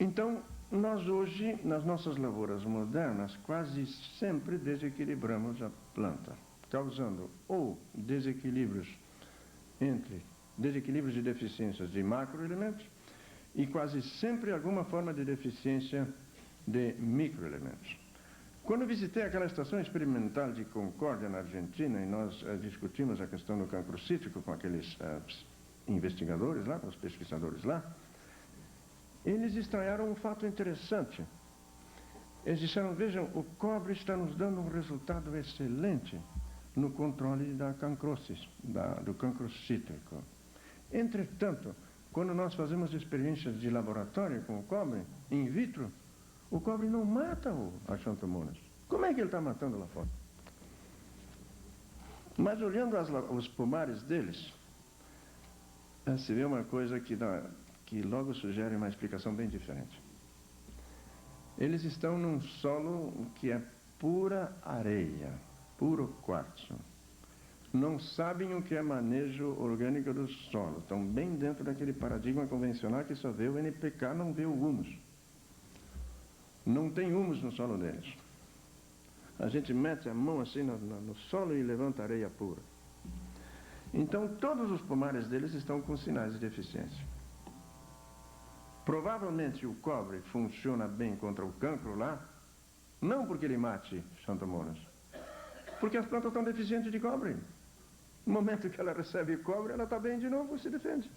Então, nós hoje, nas nossas lavouras modernas, quase sempre desequilibramos a planta, causando ou desequilíbrios de deficiências de macroelementos e quase sempre alguma forma de deficiência de microelementos. Quando visitei aquela estação experimental de Concórdia, na Argentina, e nós discutimos a questão do cancro cítrico com aqueles investigadores lá, os pesquisadores lá, eles estranharam um fato interessante. Eles disseram, vejam, o cobre está nos dando um resultado excelente no controle da cancrosis, do cancro cítrico. Entretanto, quando nós fazemos experiências de laboratório com o cobre, in vitro, o cobre não mata a Xanthomonas. Como é que ele está matando lá fora? Mas olhando os pomares deles, se vê uma coisa que logo sugere uma explicação bem diferente. Eles estão num solo que é pura areia, puro quartzo. Não sabem o que é manejo orgânico do solo. Estão bem dentro daquele paradigma convencional que só vê o NPK, não vê o humus. Não tem humus no solo deles. A gente mete a mão assim no solo e levanta areia pura. Então, todos os pomares deles estão com sinais de deficiência. Provavelmente o cobre funciona bem contra o cancro lá, não porque ele mate Xanthomonas, porque as plantas estão deficientes de cobre. No momento que ela recebe cobre, ela está bem de novo e se defende.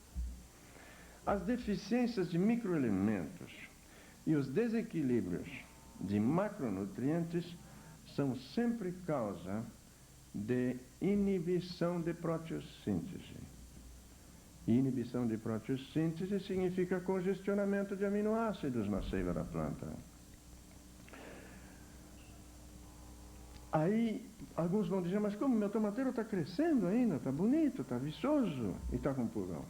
As deficiências de microelementos e os desequilíbrios de macronutrientes são sempre causa de inibição de proteossíntese. Inibição de proteossíntese significa congestionamento de aminoácidos na seiva da planta. Aí, alguns vão dizer, mas como meu tomateiro está crescendo ainda, está bonito, está viçoso e está com pulgão.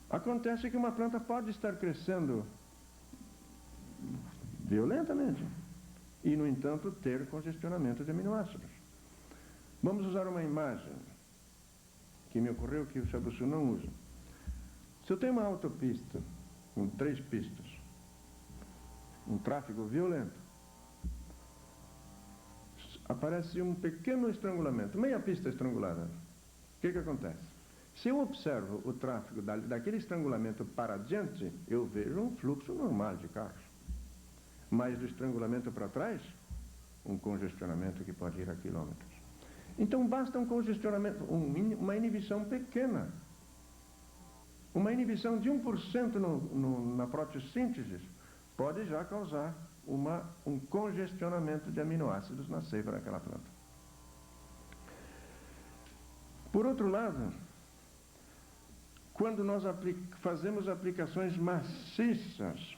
Acontece que uma planta pode estar crescendo violentamente e, no entanto, ter congestionamento de aminoácidos. Vamos usar uma imagem que me ocorreu que o Shabusu não usa. Se eu tenho uma autopista com 3 pistas, um tráfego violento, aparece um pequeno estrangulamento, meia pista estrangulada. O que acontece? Se eu observo o tráfego daquele estrangulamento para adiante, eu vejo um fluxo normal de carros. Mas do estrangulamento para trás, um congestionamento que pode ir a quilômetros. Então basta um congestionamento, uma inibição pequena. Uma inibição de 1% na proteossíntese pode já causar um congestionamento de aminoácidos na seiva daquela planta. Por outro lado, quando nós fazemos aplicações maciças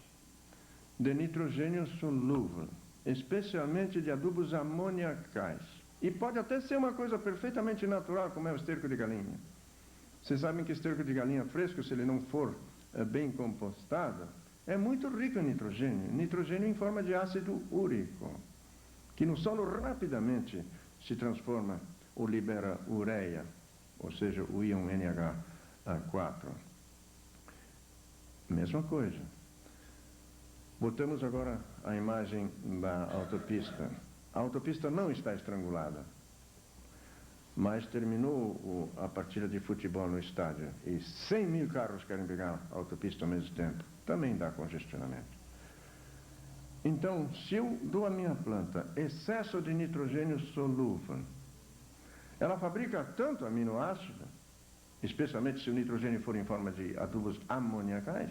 de nitrogênio solúvel, especialmente de adubos amoniacais, e pode até ser uma coisa perfeitamente natural, como é o esterco de galinha. Vocês sabem que esterco de galinha fresco, se ele não for bem compostado, é muito rico em nitrogênio. Nitrogênio em forma de ácido úrico, que no solo rapidamente se transforma ou libera ureia, ou seja, o íon NH4. Mesma coisa. Botamos agora a imagem da autopista. A autopista não está estrangulada, mas terminou a partida de futebol no estádio e 100 mil carros querem pegar a autopista ao mesmo tempo. Também dá congestionamento. Então, se eu dou à minha planta excesso de nitrogênio solúvel, ela fabrica tanto aminoácido, especialmente se o nitrogênio for em forma de adubos amoniacais.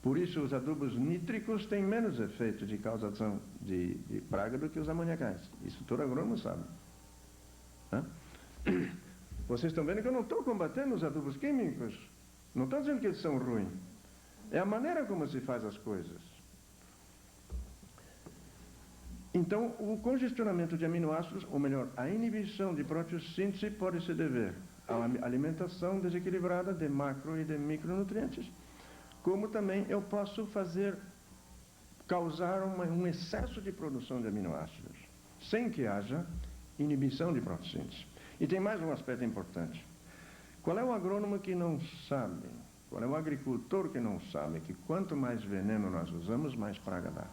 Por isso, os adubos nítricos têm menos efeito de causação de praga do que os amoniacais. Isso todo agrônomo sabe. Vocês estão vendo que eu não estou combatendo os adubos químicos. Não estou dizendo que eles são ruins. É a maneira como se faz as coisas. Então, o congestionamento de aminoácidos, ou melhor, a inibição de proteossíntese pode se dever à alimentação desequilibrada de macro e de micronutrientes, como também eu posso causar um excesso de produção de aminoácidos, sem que haja inibição de proteossíntese. E tem mais um aspecto importante. Qual é o agrônomo que não sabe Qual é o agricultor que não sabe que quanto mais veneno nós usamos, mais praga dá?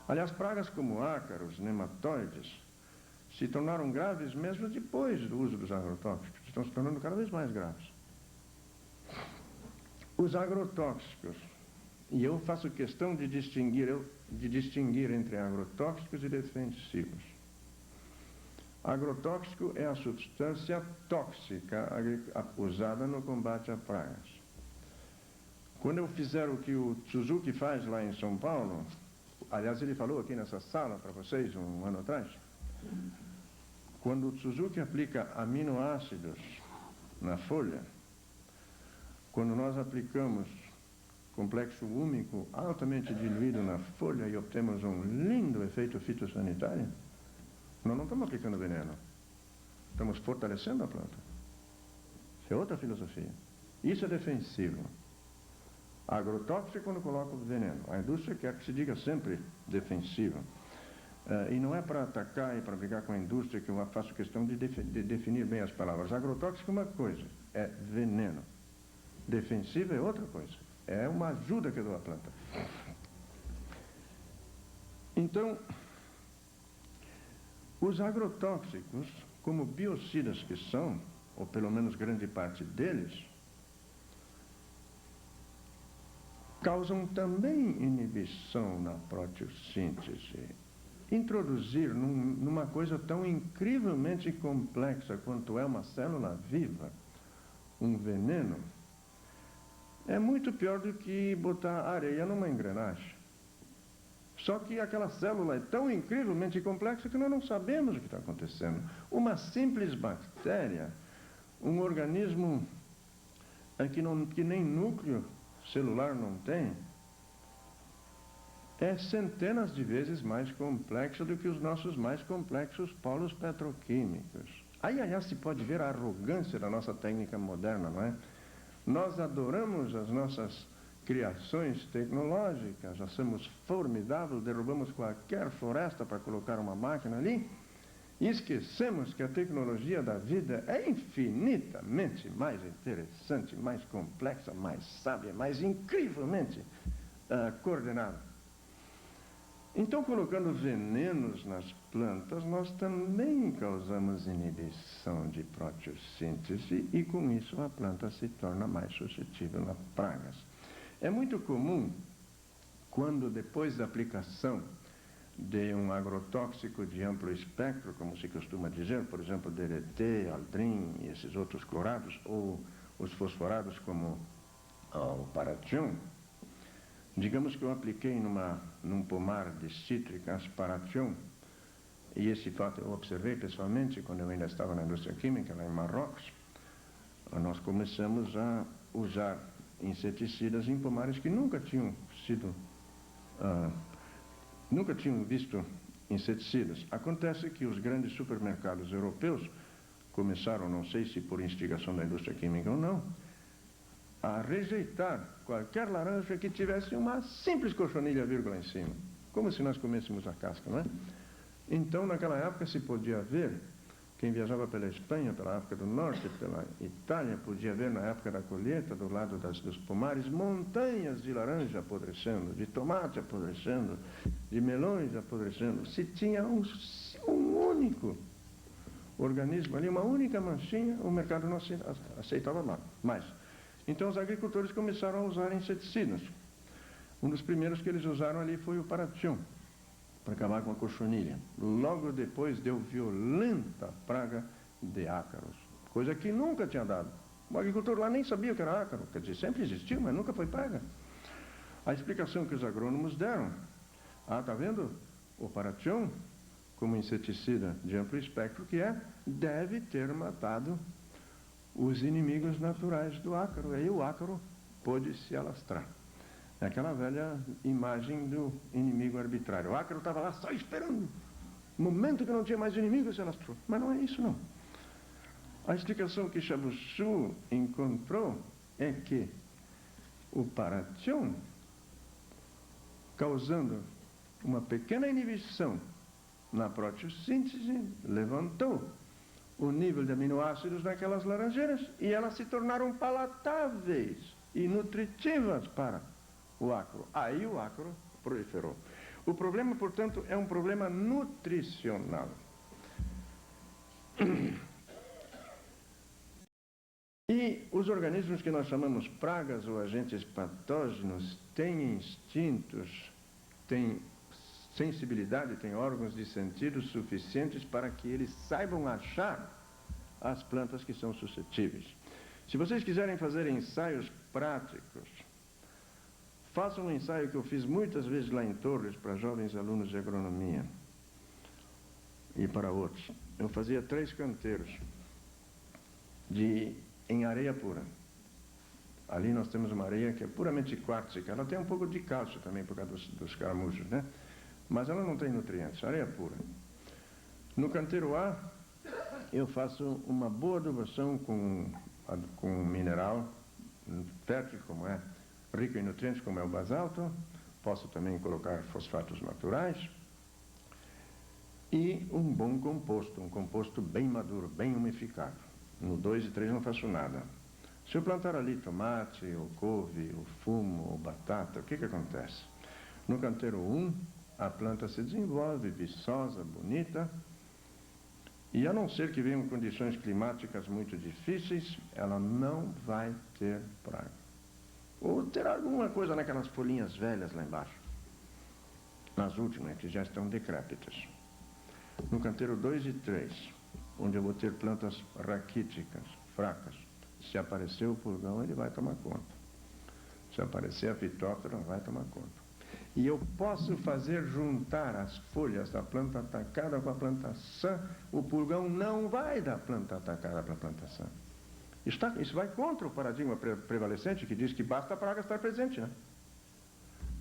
Aliás, pragas como ácaros, nematóides, se tornaram graves mesmo depois do uso dos agrotóxicos. Estão se tornando cada vez mais graves. Os agrotóxicos, e eu faço questão de distinguir entre agrotóxicos e defensivos. Agrotóxico é a substância tóxica usada no combate a pragas. Quando eu fizer o que o Suzuki faz lá em São Paulo, aliás, ele falou aqui nessa sala para vocês um ano atrás, quando o Suzuki aplica aminoácidos na folha, quando nós aplicamos complexo úmico altamente diluído na folha e obtemos um lindo efeito fitossanitário, nós não estamos aplicando veneno, estamos fortalecendo a planta. Isso é outra filosofia. Isso é defensivo. Agrotóxico quando coloca o veneno. A indústria quer que se diga sempre defensiva. E não é para atacar e para brigar com a indústria que eu faço questão de definir bem as palavras. Agrotóxico é uma coisa, é veneno. Defensivo é outra coisa. É uma ajuda que eu dou à planta. Então, os agrotóxicos, como biocidas que são, ou pelo menos grande parte deles, causam também inibição na proteossíntese. Introduzir numa coisa tão incrivelmente complexa quanto é uma célula viva, um veneno, é muito pior do que botar areia numa engrenagem. Só que aquela célula é tão incrivelmente complexa que nós não sabemos o que está acontecendo. Uma simples bactéria, um organismo que nem núcleo celular não tem, é centenas de vezes mais complexa do que os nossos mais complexos polos petroquímicos. Aí se pode ver a arrogância da nossa técnica moderna, não é? Nós adoramos as nossas criações tecnológicas, achamos formidável, derrubamos qualquer floresta para colocar uma máquina ali, e esquecemos que a tecnologia da vida é infinitamente mais interessante, mais complexa, mais sábia, mais incrivelmente coordenada. Então, colocando venenos nas plantas, nós também causamos inibição de proteossíntese e, com isso, a planta se torna mais suscetível a pragas. É muito comum, quando depois da aplicação de um agrotóxico de amplo espectro, como se costuma dizer, por exemplo, DDT, Aldrin e esses outros clorados, ou os fosforados como o Paration, digamos que eu apliquei num pomar de cítricas Paration, e esse fato eu observei pessoalmente quando eu ainda estava na indústria química, lá em Marrocos. Nós começamos a usar inseticidas em pomares que nunca tinham visto inseticidas. Acontece que os grandes supermercados europeus começaram, não sei se por instigação da indústria química ou não, a rejeitar qualquer laranja que tivesse uma simples cochonilha vírgula em cima, como se nós comêssemos a casca, não é? Então, naquela época se podia ver, quem viajava pela Espanha, pela África do Norte, pela Itália, podia ver na época da colheita, do lado dos pomares, montanhas de laranja apodrecendo, de tomate apodrecendo, de melões apodrecendo. Se tinha um único organismo ali, uma única manchinha, o mercado não aceitava mais. Então os agricultores começaram a usar inseticidas. Um dos primeiros que eles usaram ali foi o Paration, para acabar com a cochonilha. Logo depois deu violenta praga de ácaros, coisa que nunca tinha dado. O agricultor lá nem sabia o que era ácaro, quer dizer, sempre existiu, mas nunca foi praga. A explicação que os agrônomos deram, está vendo? O Paration, como inseticida de amplo espectro que deve ter matado os inimigos naturais do ácaro. Aí o ácaro pôde se alastrar. É aquela velha imagem do inimigo arbitrário. O ácaro estava lá só esperando. No momento que não tinha mais inimigo, se alastrou. Mas não é isso, não. A explicação que Chaboussu encontrou é que o Paration, causando uma pequena inibição na proteossíntese, levantou o nível de aminoácidos naquelas laranjeiras e elas se tornaram palatáveis e nutritivas para o ácaro. Aí o ácaro proliferou. O problema, portanto, é um problema nutricional. E os organismos que nós chamamos pragas ou agentes patógenos têm instintos, têm sensibilidade, têm órgãos de sentido suficientes para que eles saibam achar as plantas que são suscetíveis. Se vocês quiserem fazer ensaios práticos, façam um ensaio que eu fiz muitas vezes lá em Torres para jovens alunos de agronomia e para outros. Eu fazia 3 canteiros em areia pura. Ali nós temos uma areia que é puramente quártica. Ela tem um pouco de cálcio também por causa dos caramujos, né? Mas ela não tem nutrientes, areia pura. No canteiro A, eu faço uma boa adubação com mineral fértil, como é, rico em nutrientes, como é o basalto. Posso também colocar fosfatos naturais. E um bom composto, um composto bem maduro, bem umificado. No 2 e 3 não faço nada. Se eu plantar ali tomate, ou couve, ou fumo, ou batata, o que acontece? No canteiro 1, a planta se desenvolve viçosa, bonita, e a não ser que venham condições climáticas muito difíceis, ela não vai ter praga. Ou terá alguma coisa naquelas folhinhas velhas lá embaixo, nas últimas, que já estão decrépitas. No canteiro 2 e 3, onde eu vou ter plantas raquíticas, fracas, se aparecer o pulgão, ele vai tomar conta. Se aparecer a fitóptera, vai tomar conta. E eu posso fazer juntar as folhas da planta atacada com a planta sã. O pulgão não vai da planta atacada para a planta sã. Isso vai contra o paradigma prevalecente que diz que basta a praga estar presente, né?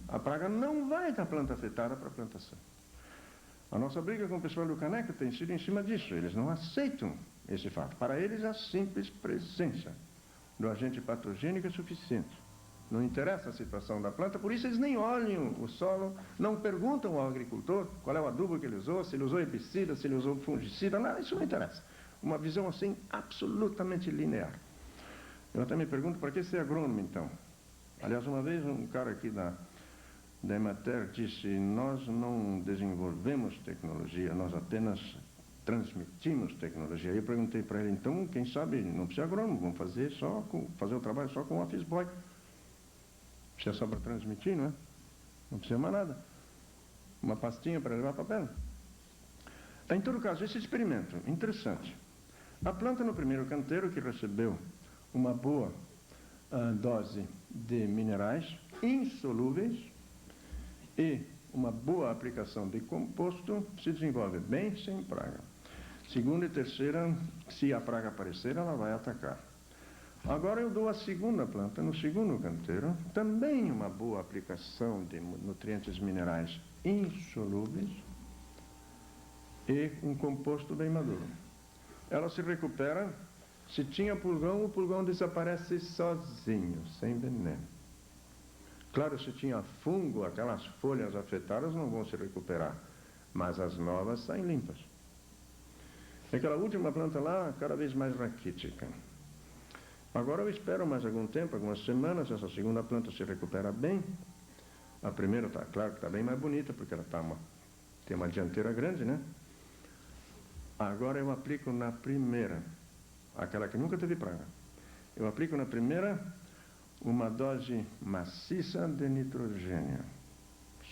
A praga não vai da planta afetada para a planta sã. A nossa briga com o pessoal do Caneca tem sido em cima disso. Eles não aceitam esse fato. Para eles, a simples presença do agente patogênico é suficiente. Não interessa a situação da planta, por isso eles nem olham o solo, não perguntam ao agricultor qual é o adubo que ele usou, se ele usou herbicida, se ele usou fungicida, nada, isso não interessa. Uma visão assim absolutamente linear. Eu até me pergunto, para que ser agrônomo então? Aliás, uma vez um cara aqui da Emater disse, nós não desenvolvemos tecnologia, nós apenas transmitimos tecnologia. Aí eu perguntei para ele, então, quem sabe, não precisa agrônomo, vamos fazer o trabalho só com o office boy. Precisa só para transmitir, não é? Não precisa mais nada. Uma pastinha para levar papel. Em todo caso, esse experimento, interessante. A planta no primeiro canteiro, que recebeu uma boa dose de minerais insolúveis e uma boa aplicação de composto, se desenvolve bem sem praga. Segunda e terceira, se a praga aparecer, ela vai atacar. Agora eu dou a segunda planta, no segundo canteiro, também uma boa aplicação de nutrientes minerais insolúveis e um composto bem maduro. Ela se recupera, se tinha pulgão, o pulgão desaparece sozinho, sem veneno. Claro, se tinha fungo, aquelas folhas afetadas não vão se recuperar, mas as novas saem limpas. Aquela última planta lá, cada vez mais raquítica. Agora eu espero mais algum tempo, algumas semanas, essa segunda planta se recupera bem. A primeira, claro que está bem mais bonita, porque ela tem uma dianteira grande, né? Agora eu aplico na primeira, aquela que nunca teve praga. Eu aplico na primeira uma dose maciça de nitrogênio,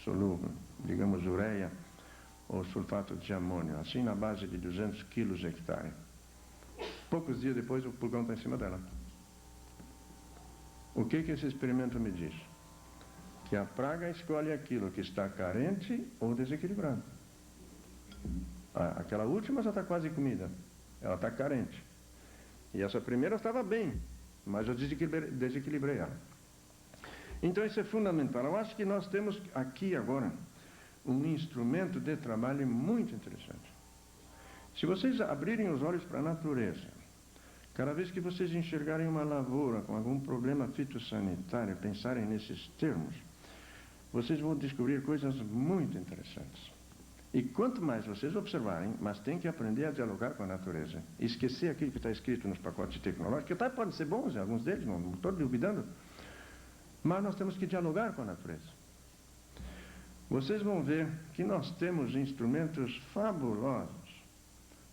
solúvel, digamos ureia ou sulfato de amônio, assim na base de 200 quilos hectare. Poucos dias depois o pulgão está em cima dela. O que esse experimento me diz? Que a praga escolhe aquilo que está carente ou desequilibrado. Aquela última já está quase comida, ela está carente. E essa primeira estava bem, mas eu desequilibrei ela. Então isso é fundamental. Eu acho que nós temos aqui agora um instrumento de trabalho muito interessante. Se vocês abrirem os olhos para a natureza, cada vez que vocês enxergarem uma lavoura com algum problema fitossanitário, pensarem nesses termos, vocês vão descobrir coisas muito interessantes. E quanto mais vocês observarem, mas tem que aprender a dialogar com a natureza. Esquecer aquilo que está escrito nos pacotes tecnológicos, que até podem ser bons, alguns deles, não estou duvidando, Mas nós temos que dialogar com a natureza. Vocês vão ver que nós temos instrumentos fabulosos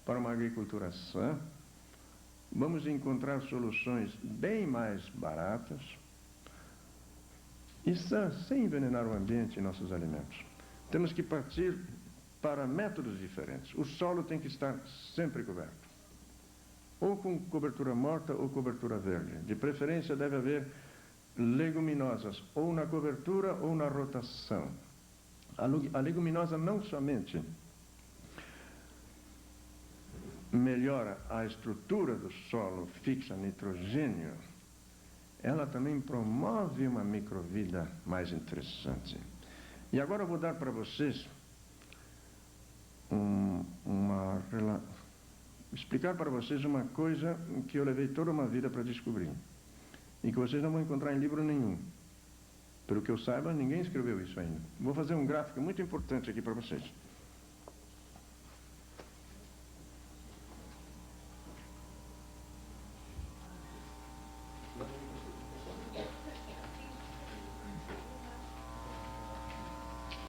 para uma agricultura sã. Vamos encontrar soluções bem mais baratas e sem envenenar o ambiente e nossos alimentos. Temos que partir para métodos diferentes. O solo tem que estar sempre coberto, ou com cobertura morta ou cobertura verde. De preferência deve haver leguminosas, ou na cobertura ou na rotação. A leguminosa não somente melhora a estrutura do solo, fixa nitrogênio, ela também promove uma microvida mais interessante. E agora eu vou dar para vocês explicar para vocês uma coisa que eu levei toda uma vida para descobrir e que vocês não vão encontrar em livro nenhum. Pelo que eu saiba, ninguém escreveu isso ainda. Vou fazer um gráfico muito importante aqui para vocês.